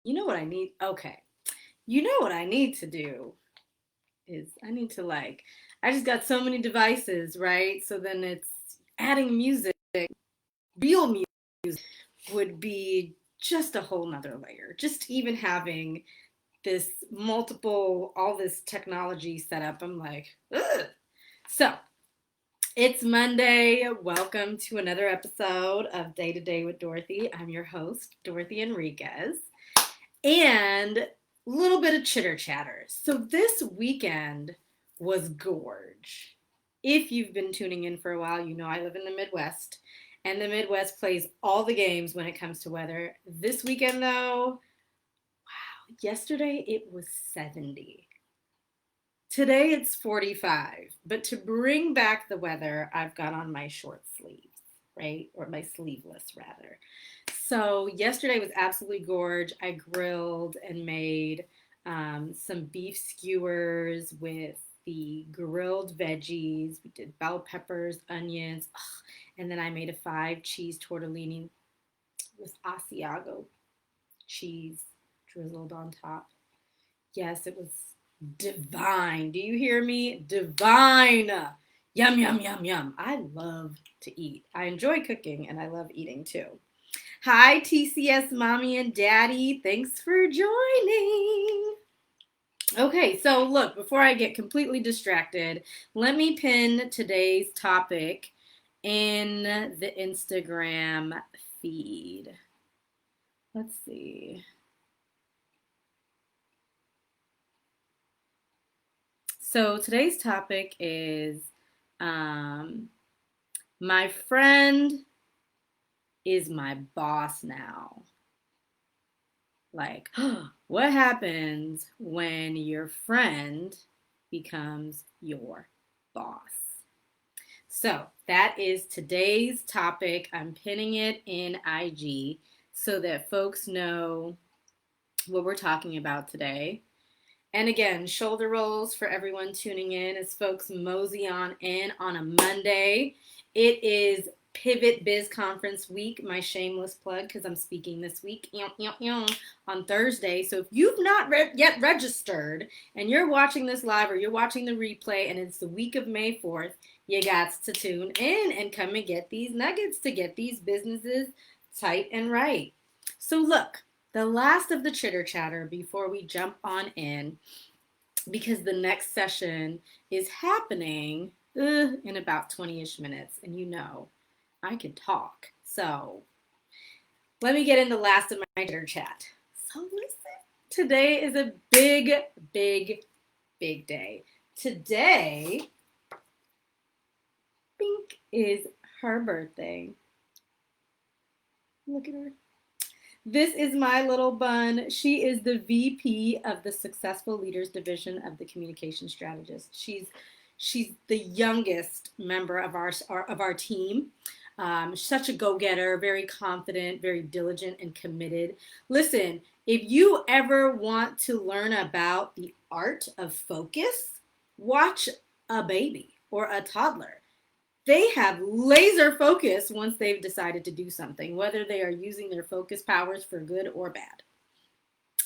You know what I need? Okay. You know what I need to do is I need to I just got so many devices, right? So then it's adding music, real music would be just a whole nother layer. Just even having this all this technology set up, I'm like, ugh. So it's Monday. Welcome to another episode of Day to Day with Dorothy. I'm your host, Dorothy Enriquez. And a little bit of chitter chatter. So this weekend was gorge. If you've been tuning in for a while, you know I live in the Midwest, and the Midwest plays all the games when it comes to weather. This weekend, though, yesterday it was 70. Today it's 45. But to bring back the weather, I've got on my short sleeves, right? Or my sleeveless, rather. So yesterday was absolutely gorge. I grilled and made some beef skewers with the grilled veggies. We did bell peppers, onions, and then I made a 5 cheese tortellini with Asiago cheese drizzled on top. Yes, it was divine. Do you hear me? Divine. Yum, yum, yum, yum. I love to eat. I enjoy cooking and I love eating too. Hi, TCS mommy and daddy. Thanks for joining. Okay, so look, before I get completely distracted, let me pin today's topic in the Instagram feed. Let's see. So today's topic is um, my friend is my boss now. Like, what happens when your friend becomes your boss? So that is today's topic. I'm pinning it in IG so that folks know what we're talking about today. And again, shoulder rolls for everyone tuning in as folks mosey on in on a Monday. It is Pivot Biz Conference week, my shameless plug because I'm speaking this week on Thursday. So if you've not yet registered and you're watching this live or you're watching the replay and it's the week of May 4th, you got to tune in and come and get these nuggets to get these businesses tight and right. So look, the last of the chitter chatter before we jump on in, because the next session is happening in about 20-ish minutes, and you know I can talk. So let me get into the last of my chitter chat. So listen, today is a big, big, big day. Today, Pink is her birthday. Look at her. This is my little bun. She is the VP of the Successful Leaders Division of the Communication Strategist. She's the youngest member of our team. Such a go-getter, very confident, very diligent and committed. Listen, if you ever want to learn about the art of focus, watch a baby or a toddler. They have laser focus once they've decided to do something, whether they are using their focus powers for good or bad.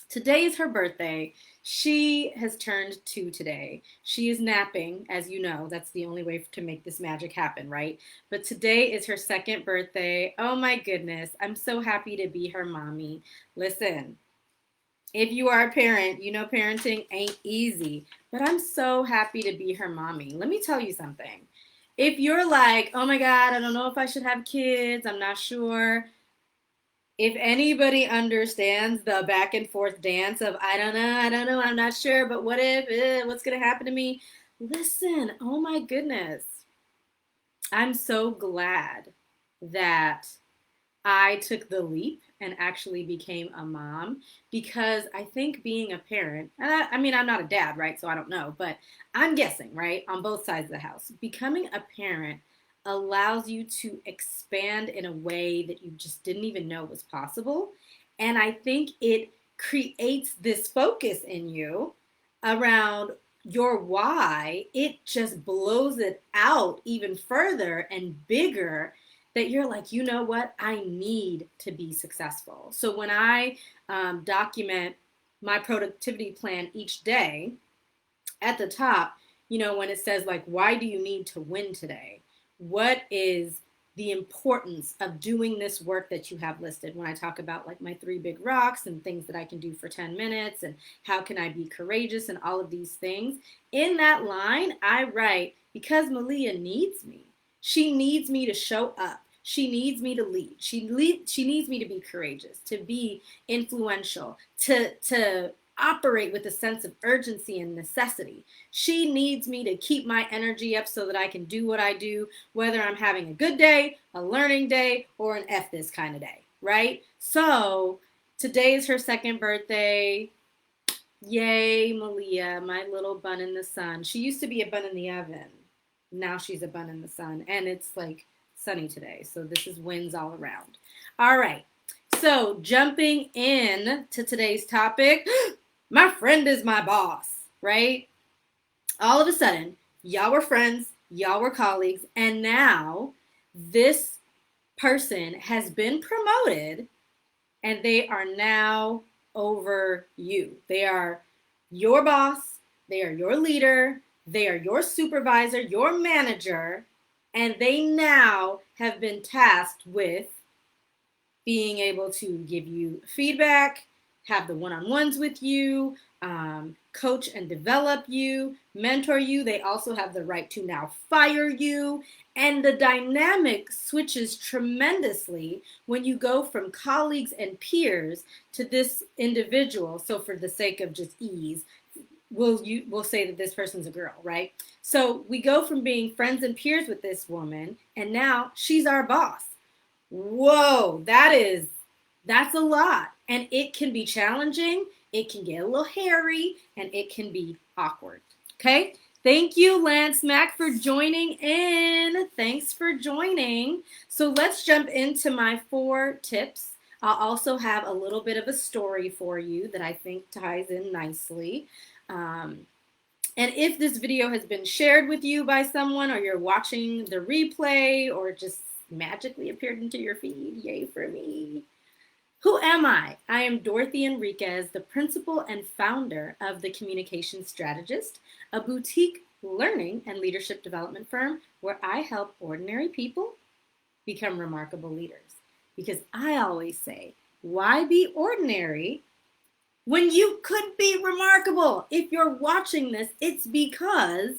Today is her birthday. She has turned 2 today. She is napping, as you know. That's the only way to make this magic happen, right? But today is her second birthday. Oh my goodness. I'm so happy to be her mommy. Listen, if you are a parent, you know parenting ain't easy, but I'm so happy to be her mommy. Let me tell you something. If you're like, oh my God, I don't know if I should have kids, I'm not sure. If anybody understands the back and forth dance of, I don't know, I'm not sure, but what if, what's going to happen to me? Listen, oh my goodness. I'm so glad that I took the leap and actually became a mom because I think being a parent, and I mean, I'm not a dad, right? So I don't know, but I'm guessing, right? On both sides of the house, becoming a parent allows you to expand in a way that you just didn't even know was possible. And I think it creates this focus in you around your why. It just blows it out even further and bigger that you're like, you know what? I need to be successful. So when I document my productivity plan each day, at the top, when it says like, why do you need to win today? What is the importance of doing this work that you have listed? When I talk about like my 3 big rocks and things that I can do for 10 minutes and how can I be courageous and all of these things, in that line, I write, because Malia needs me. She needs me to show up. She needs me to lead. She needs me to be courageous, to be influential, to operate with a sense of urgency and necessity. She needs me to keep my energy up so that I can do what I do, whether I'm having a good day, a learning day, or an F this kind of day, right? So today is her 2nd birthday. Yay, Malia, my little bun in the sun. She used to be a bun in the oven. Now she's a bun in the sun. And it's like sunny today. So this is wins all around. All right. So jumping in to today's topic, my friend is my boss, right? All of a sudden, y'all were friends, y'all were colleagues, and now this person has been promoted and they are now over you. They are your boss, they are your leader, they are your supervisor, your manager, and they now have been tasked with being able to give you feedback, have the one-on-ones with you, coach and develop you, mentor you. They also have the right to now fire you. And the dynamic switches tremendously when you go from colleagues and peers to this individual. So for the sake of just ease, we'll say that this person's a girl, right? So we go from being friends and peers with this woman, and now she's our boss. Whoa, that's a lot. And it can be challenging, it can get a little hairy, and it can be awkward. Okay? Thank you, Lance Mack, for joining in. Thanks for joining. So let's jump into my 4 tips. I'll also have a little bit of a story for you that I think ties in nicely. And if this video has been shared with you by someone, or you're watching the replay, or just magically appeared into your feed, yay for me. Who am I? I am Dorothy Enriquez, the principal and founder of The Communication Strategist, a boutique learning and leadership development firm where I help ordinary people become remarkable leaders. Because I always say, why be ordinary when you could be remarkable? If you're watching this, it's because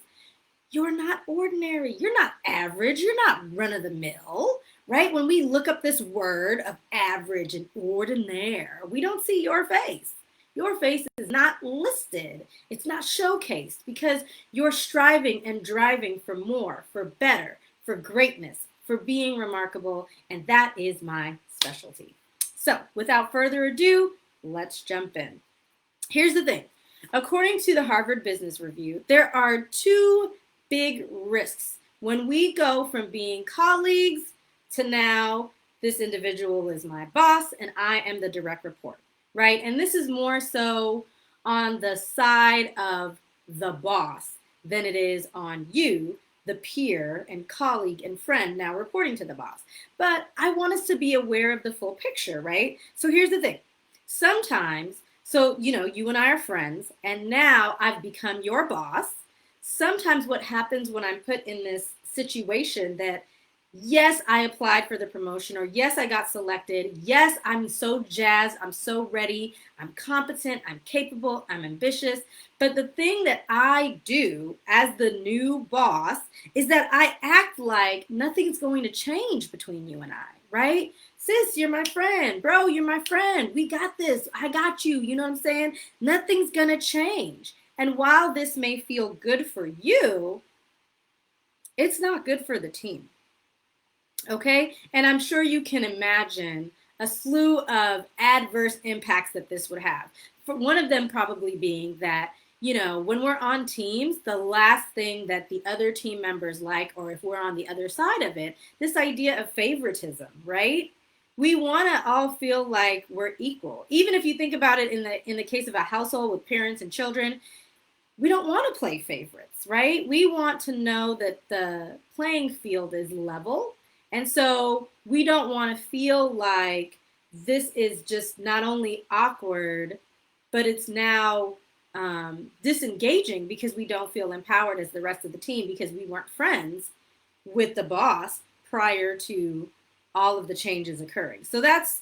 you're not ordinary. You're not average. You're not run-of-the-mill, right? When we look up this word of average and ordinaire, we don't see your face. Your face is not listed. It's not showcased because you're striving and driving for more, for better, for greatness, for being remarkable, and that is my specialty. So without further ado, let's jump in. Here's the thing. According to the Harvard Business Review, there are 2 big risks when we go from being colleagues to now this individual is my boss and I am the direct report, right? And this is more so on the side of the boss than it is on you, the peer and colleague and friend now reporting to the boss. But I want us to be aware of the full picture, right? So here's the thing. Sometimes, so you and I are friends, and now I've become your boss. Sometimes what happens when I'm put in this situation that, yes, I applied for the promotion, or yes, I got selected. Yes, I'm so jazzed. I'm so ready. I'm competent. I'm capable. I'm ambitious. But the thing that I do as the new boss is that I act like nothing's going to change between you and I, right? Sis, you're my friend. Bro, you're my friend. We got this. I got you. You know what I'm saying? Nothing's going to change. And while this may feel good for you, it's not good for the team. Okay? And I'm sure you can imagine a slew of adverse impacts that this would have. For one of them probably being that, when we're on teams, the last thing that the other team members like, or if we're on the other side of it, this idea of favoritism, right? We want to all feel like we're equal. Even if you think about it in the case of a household with parents and children, we don't want to play favorites, right? We want to know that the playing field is level. And so we don't want to feel like this is just not only awkward, but it's now disengaging because we don't feel empowered as the rest of the team because we weren't friends with the boss prior to all of the changes occurring. So that's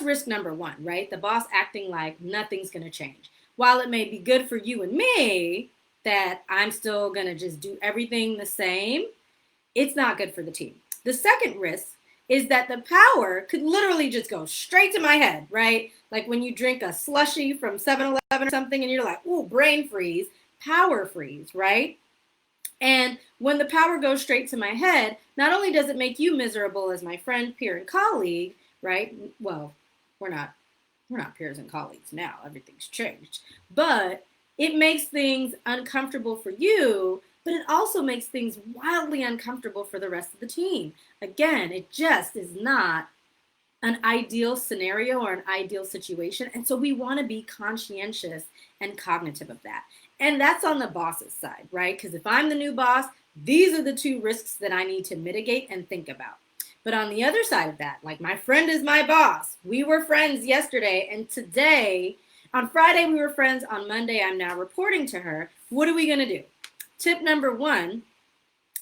risk number one, right? The boss acting like nothing's going to change. While it may be good for you and me that I'm still going to just do everything the same, it's not good for the team. The second risk is that the power could literally just go straight to my head, right? Like when you drink a slushie from 7-Eleven or something and you're like, ooh, brain freeze, power freeze, right? And when the power goes straight to my head, not only does it make you miserable as my friend, peer, and colleague, right? Well, we're not peers and colleagues now. Everything's changed. But it makes things uncomfortable for you, but it also makes things wildly uncomfortable for the rest of the team. Again, it just is not an ideal scenario or an ideal situation. And so we want to be conscientious and cognitive of that. And that's on the boss's side, right? Because if I'm the new boss, these are the two risks that I need to mitigate and think about. But on the other side of that, like my friend is my boss. We were friends yesterday, and today, on Friday, we were friends. On Monday, I'm now reporting to her. What are we going to do? Tip number one,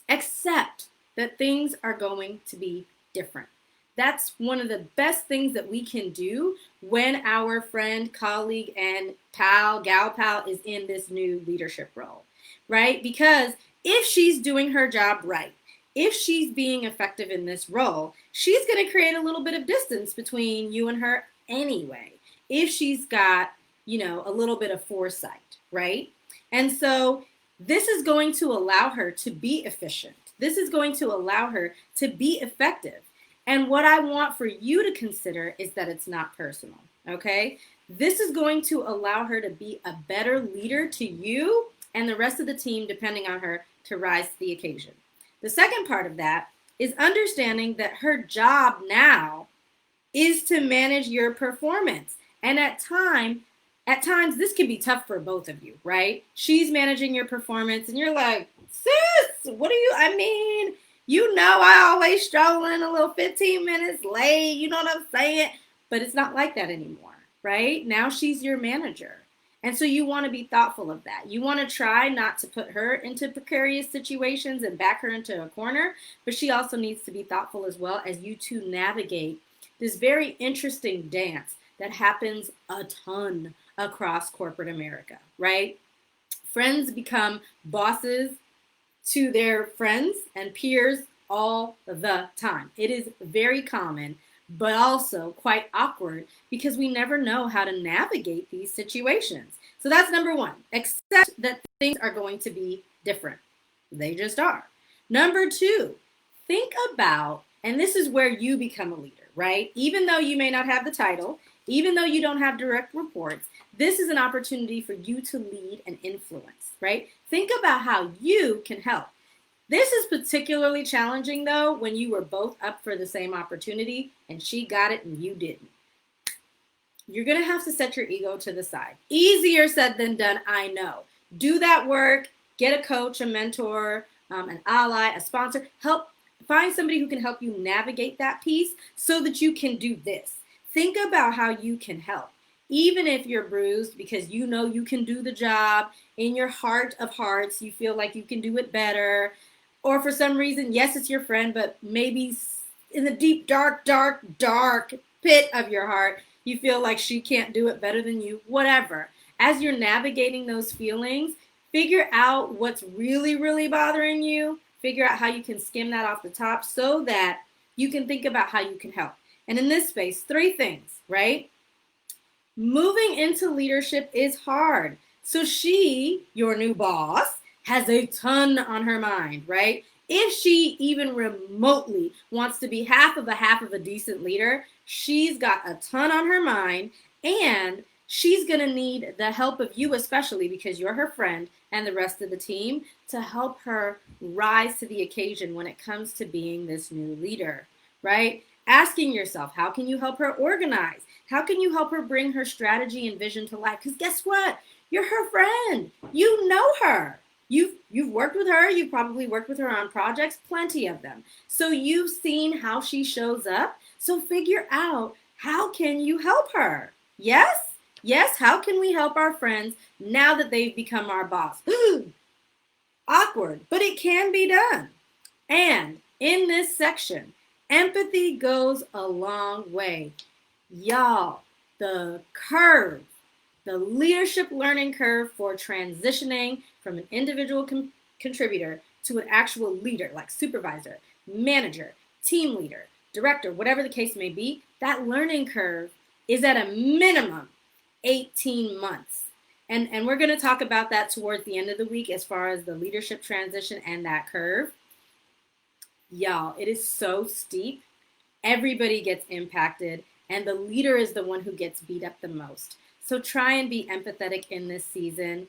accept that things are going to be different. That's one of the best things that we can do when our friend, colleague, and gal pal is in this new leadership role, right? Because if she's doing her job right, if she's being effective in this role, she's going to create a little bit of distance between you and her anyway, if she's got, a little bit of foresight, right? And so this is going to allow her to be efficient. This is going to allow her to be effective. And what I want for you to consider is that it's not personal, okay? This is going to allow her to be a better leader to you and the rest of the team, depending on her, to rise to the occasion. The second part of that is understanding that her job now is to manage your performance. And at times, this can be tough for both of you, right? She's managing your performance and you're like, sis, I always stroll in a little 15 minutes late, you know what I'm saying? But it's not like that anymore, right? Now she's your manager. And so you want to be thoughtful of that. You want to try not to put her into precarious situations and back her into a corner, but she also needs to be thoughtful as well as you two navigate this very interesting dance that happens a ton across corporate America, right? Friends become bosses to their friends and peers all the time. It is very common, but also quite awkward because we never know how to navigate these situations. So that's number one. Accept that things are going to be different. They just are. Number two, think about, and this is where you become a leader, right? Even though you may not have the title, even though you don't have direct reports, this is an opportunity for you to lead and influence, right? Think about how you can help. This is particularly challenging, though, when you were both up for the same opportunity and she got it and you didn't. You're going to have to set your ego to the side. Easier said than done, I know. Do that work. Get a coach, a mentor, an ally, a sponsor. Find somebody who can help you navigate that piece so that you can do this. Think about how you can help. Even if you're bruised because you know you can do the job, in your heart of hearts, you feel like you can do it better. Or for some reason, yes, it's your friend, but maybe in the deep, dark pit of your heart, you feel like she can't do it better than you, whatever. As you're navigating those feelings, figure out what's really, really bothering you. Figure out how you can skim that off the top so that you can think about how you can help. And in this space, 3 things, right? Moving into leadership is hard. So she, your new boss, has a ton on her mind, right? If she even remotely wants to be half of a decent leader, she's got a ton on her mind, and she's going to need the help of you, especially because you're her friend and the rest of the team, to help her rise to the occasion when it comes to being this new leader, right? Asking yourself, how can you help her organize? How can you help her bring her strategy and vision to life? Because guess what? You're her friend. You know her. You've worked with her. You've probably worked with her on projects, plenty of them. So you've seen how she shows up. So figure out How can you help her? Yes? Yes, how can we help our friends now that they've become our boss? Awkward, but it can be done. And in this section, empathy goes a long way. Y'all, the curve, the leadership learning curve for transitioning from an individual contributor to an actual leader, like supervisor, manager, team leader, director, whatever the case may be, that learning curve is at a minimum 18 months. And we're going to talk about that towards the end of the week as far as the leadership transition and that curve. Y'all, it is so steep. Everybody gets impacted, and the leader is the one who gets beat up the most. So try and be empathetic in this season.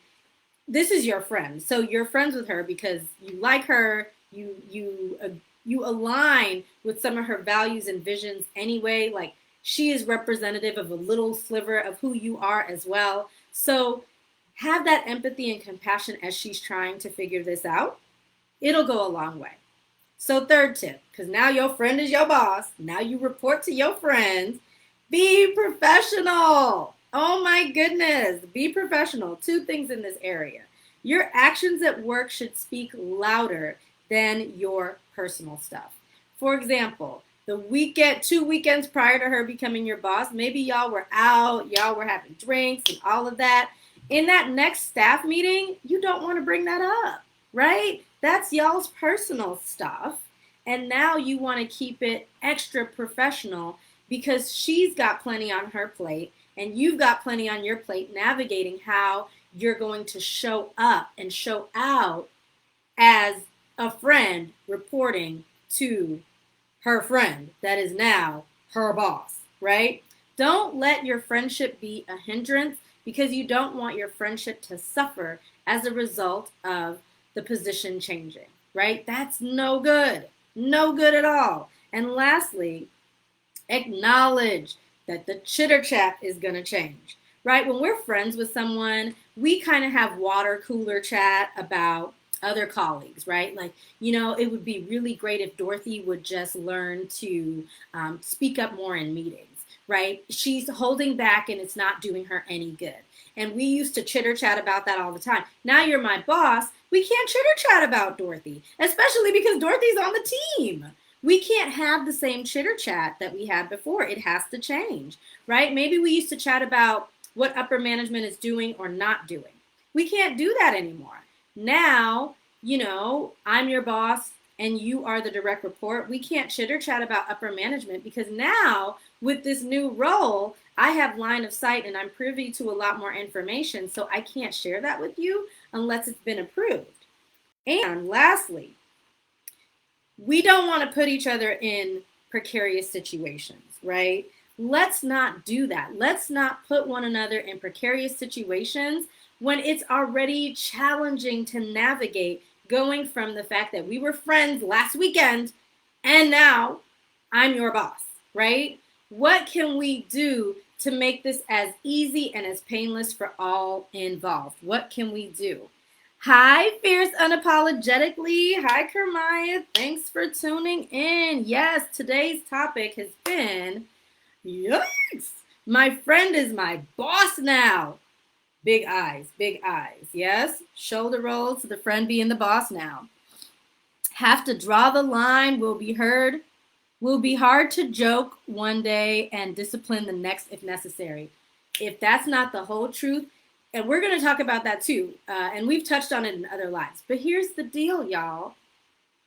This is your friend, so you're friends with her because you like her. You align with some of her values and visions anyway. Like, she is representative of a little sliver of who you are as well. So have that empathy and compassion as she's trying to figure this out. It'll go a long way. So third tip, because now your friend is your boss. Now you report to your friends. Be professional. Oh my goodness. Be professional. Two things in this area. Your actions at work should speak louder than your personal stuff. For example, the weekend, 2 weekends prior to her becoming your boss, maybe y'all were out, y'all were having drinks and all of that. In that next staff meeting, you don't want to bring that up, right? That's y'all's personal stuff. And now you want to keep it extra professional because she's got plenty on her plate and you've got plenty on your plate navigating how you're going to show up and show out as a friend reporting to her friend that is now her boss, right? Don't let your friendship be a hindrance because you don't want your friendship to suffer as a result of the position changing, right? That's no good. No good at all. And lastly, acknowledge that the chitter chat is going to change, right? When we're friends with someone, we kind of have water cooler chat about other colleagues, right? Like, it would be really great if Dorothy would just learn to speak up more in meetings, right? She's holding back and it's not doing her any good. And we used to chitter chat about that all the time. Now you're my boss. We can't chitter chat about Dorothy, especially because Dorothy's on the team. We can't have the same chitter chat that we had before. It has to change, right? Maybe we used to chat about what upper management is doing or not doing. We can't do that anymore. Now, I'm your boss and you are the direct report. We can't chitter chat about upper management because now with this new role, I have line of sight and I'm privy to a lot more information. So I can't share that with you unless it's been approved. And lastly, we don't want to put each other in precarious situations, right? Let's not do that. Let's not put one another in precarious situations when it's already challenging to navigate going from the fact that we were friends last weekend and now I'm your boss, right? What can we do to make this as easy and as painless for all involved? What can we do? Hi, Fierce Unapologetically. Hi, Kermaya. Thanks for tuning in. Yes, today's topic has been, yikes, my friend is my boss now. Big eyes, big eyes. Yes, shoulder rolls to the friend being the boss now. Have to draw the line, will be heard. Will be hard to joke one day and discipline the next if necessary. If that's not the whole truth, and we're going to talk about that too, and we've touched on it in other lives. But here's the deal, y'all.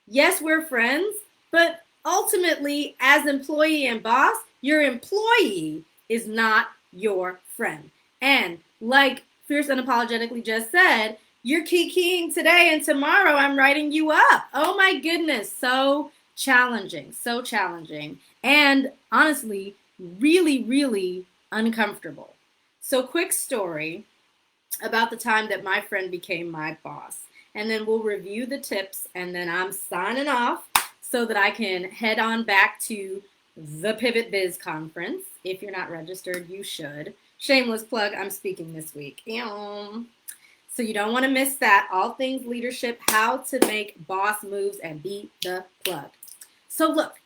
Yes, we're friends, but ultimately, as employee and boss, your employee is not your friend. And like Fierce Unapologetically just said, you're kikiing today and tomorrow I'm writing you up. Oh my goodness, so challenging, so challenging. And honestly, really, really uncomfortable. So quick story about the time that my friend became my boss. And then we'll review the tips and then I'm signing off so that I can head on back to the Pivot Biz conference. If you're not registered, you should. Shameless plug, I'm speaking this week. So you don't want to miss that. All things leadership, how to make boss moves and be the plug. So look,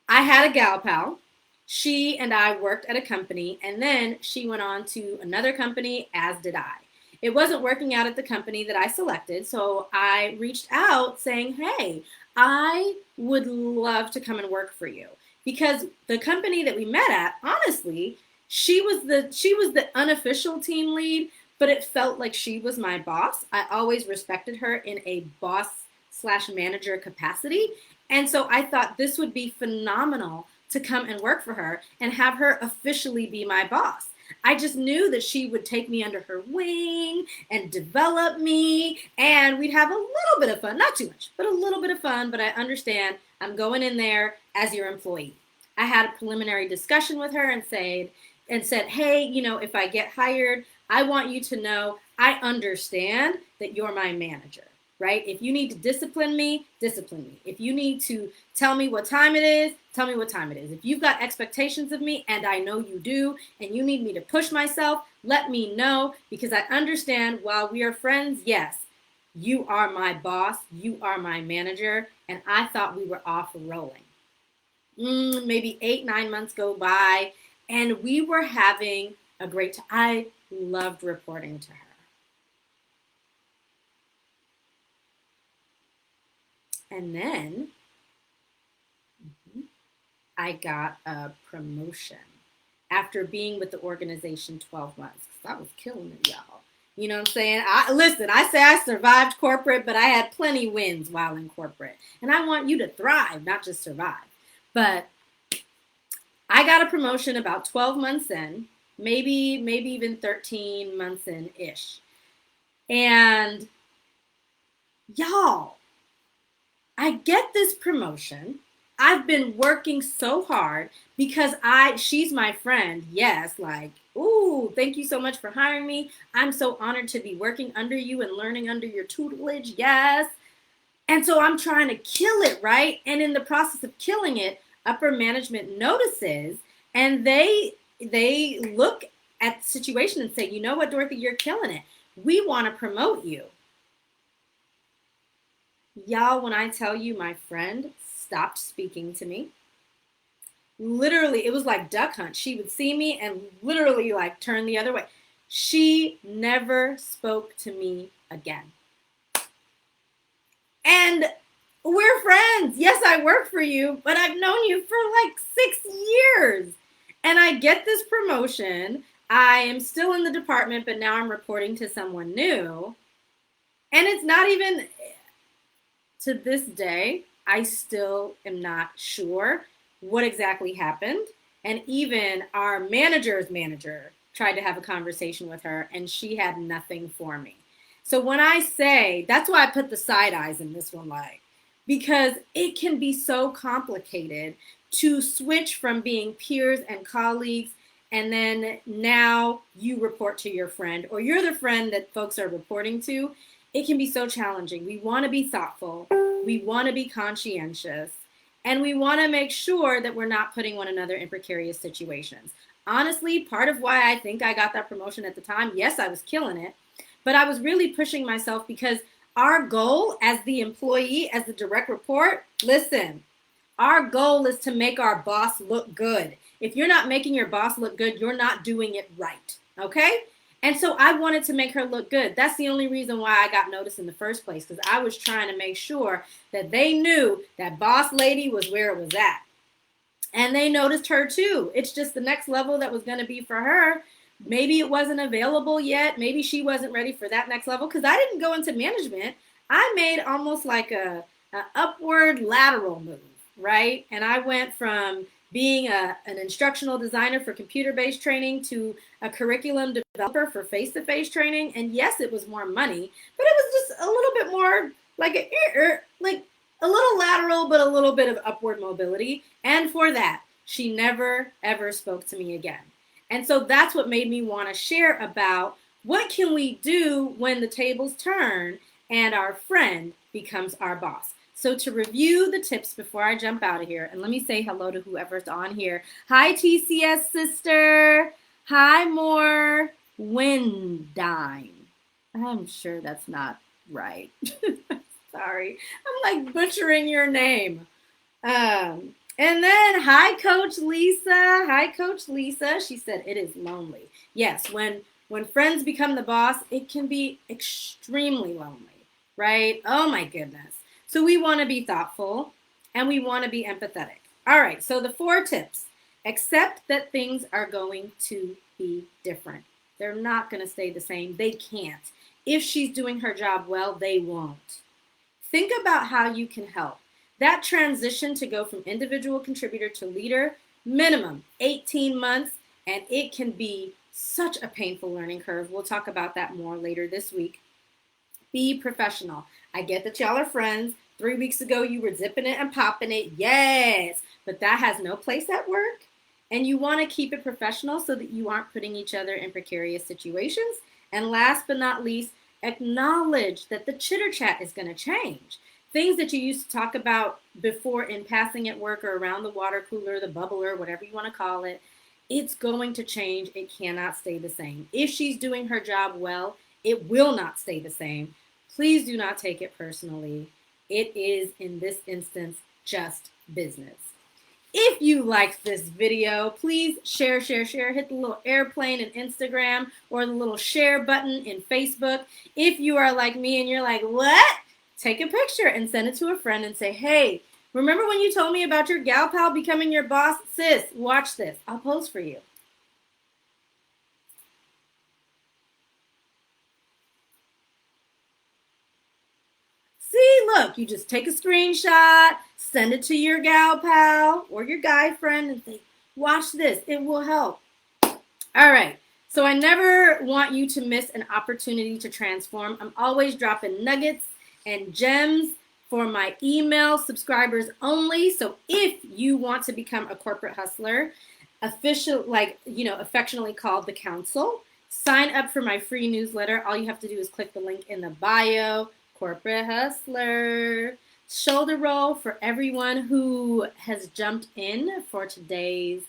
I had a gal pal. She and I worked at a company, and then she went on to another company, as did I. It wasn't working out at the company that I selected, so I reached out saying, hey, I would love to come and work for you. Because the company that we met at, honestly, she was the unofficial team lead, but it felt like she was my boss. I always respected her in a boss slash manager capacity. And so I thought this would be phenomenal to come and work for her and have her officially be my boss. I just knew that she would take me under her wing and develop me, and we'd have a little bit of fun. Not too much, but a little bit of fun. But I understand I'm going in there as your employee. I had a preliminary discussion with her and said, hey, if I get hired, I want you to know I understand that you're my manager, right? If you need to discipline me, discipline me. If you need to tell me what time it is, tell me what time it is. If you've got expectations of me, and I know you do, and you need me to push myself, let me know, because I understand while we are friends, yes, you are my boss, you are my manager, and I thought we were off rolling. Maybe 8, 9 months go by, and we were having a great time. I loved reporting to her. And then I got a promotion after being with the organization 12 months. I was killing it, y'all. You know what I'm saying? Listen, I say I survived corporate, but I had plenty wins while in corporate. And I want you to thrive, not just survive. But I got a promotion about 12 months in, maybe even 13 months in-ish. And y'all, I get this promotion. I've been working so hard because she's my friend. Yes, like, ooh, thank you so much for hiring me. I'm so honored to be working under you and learning under your tutelage. Yes. And so I'm trying to kill it, right? And in the process of killing it, upper management notices, and they look at the situation and say, you know what, Dorothy, you're killing it. We want to promote you. Y'all, when I tell you my friend stopped speaking to me, literally, it was like duck hunt. She would see me and literally like turn the other way. She never spoke to me again. And we're friends. Yes, I work for you, but I've known you for like 6 years. And I get this promotion. I am still in the department, but now I'm reporting to someone new. And it's not even, to this day, I still am not sure what exactly happened. And even our manager's manager tried to have a conversation with her, and she had nothing for me. So when I say, that's why I put the side eyes in this one, like, because it can be so complicated to switch from being peers and colleagues, and then now you report to your friend, or you're the friend that folks are reporting to. It can be so challenging. We want to be thoughtful. We want to be conscientious. And we want to make sure that we're not putting one another in precarious situations. Honestly, part of why I think I got that promotion at the time, yes, I was killing it, but I was really pushing myself because our goal as the employee, as the direct report, listen, our goal is to make our boss look good. If you're not making your boss look good, you're not doing it right, okay? And so I wanted to make her look good. That's the only reason why I got noticed in the first place, because I was trying to make sure that they knew that boss lady was where it was at. And they noticed her too. It's just the next level that was going to be for her. Maybe it wasn't available yet. Maybe she wasn't ready for that next level, because I didn't go into management. I made almost like an upward lateral move, right? And I went from being an instructional designer for computer-based training to a curriculum developer for face-to-face training. And yes, it was more money, but it was just a little bit more like a little lateral, but a little bit of upward mobility. And for that, she never, ever spoke to me again. And so that's what made me want to share about what can we do when the tables turn and our friend becomes our boss. So to review the tips before I jump out of here, and let me say hello to whoever's on here. Hi, TCS sister. Hi, more Windine. I'm sure that's not right. Sorry. I'm like butchering your name. And then, hi, Coach Lisa. Hi, Coach Lisa. She said it is lonely. Yes, when friends become the boss, it can be extremely lonely, right? Oh my goodness. So we want to be thoughtful and we want to be empathetic. All right, so the 4 tips. Accept that things are going to be different. They're not going to stay the same. They can't. If she's doing her job well, they won't. Think about how you can help. That transition to go from individual contributor to leader, minimum 18 months, and it can be such a painful learning curve. We'll talk about that more later this week. Be professional. I get that y'all are friends. 3 weeks ago, you were zipping it and popping it. Yes, but that has no place at work. And you want to keep it professional so that you aren't putting each other in precarious situations. And last but not least, acknowledge that the chitter chat is going to change. Things that you used to talk about before in passing at work or around the water cooler, the bubbler, whatever you want to call it, it's going to change. It cannot stay the same. If she's doing her job well, it will not stay the same. Please do not take it personally. It is, in this instance, just business. If you liked this video, please share, share, share. Hit the little airplane in Instagram or the little share button in Facebook. If you are like me and you're like, what? Take a picture and send it to a friend and say, hey, remember when you told me about your gal pal becoming your boss? Sis, watch this. I'll post for you. See, look, you just take a screenshot, send it to your gal pal or your guy friend and say, watch this. It will help. All right. So I never want you to miss an opportunity to transform. I'm always dropping nuggets and gems for my email subscribers only. So if you want to become a corporate hustler, affectionately called the council, sign up for my free newsletter. All you have to do is click the link in the bio. Corporate hustler. Shoulder roll for everyone who has jumped in for today's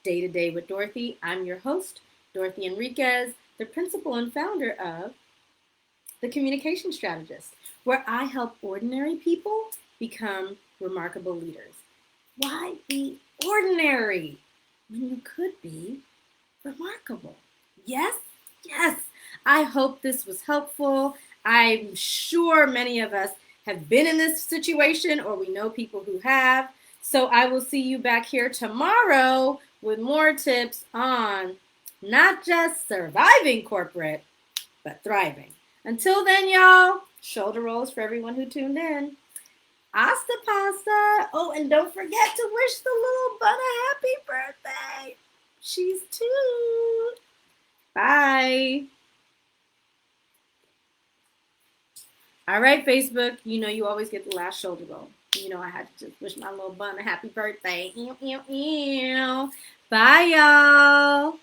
Day to Day with Dorothy. I'm your host, Dorothy Enriquez, the principal and founder of The Communication Strategist, where I help ordinary people become remarkable leaders. Why be ordinary when you could be remarkable? Yes, yes. I hope this was helpful. I'm sure many of us have been in this situation or we know people who have. So I will see you back here tomorrow with more tips on not just surviving corporate, but thriving. Until then, y'all, shoulder rolls for everyone who tuned in. Asta pasta. Oh, and don't forget to wish the little bun a happy birthday. She's 2. Bye. All right, Facebook. You know you always get the last shoulder roll. You know I had to just wish my little bun a happy birthday. Ew, ew, ew. Bye, y'all.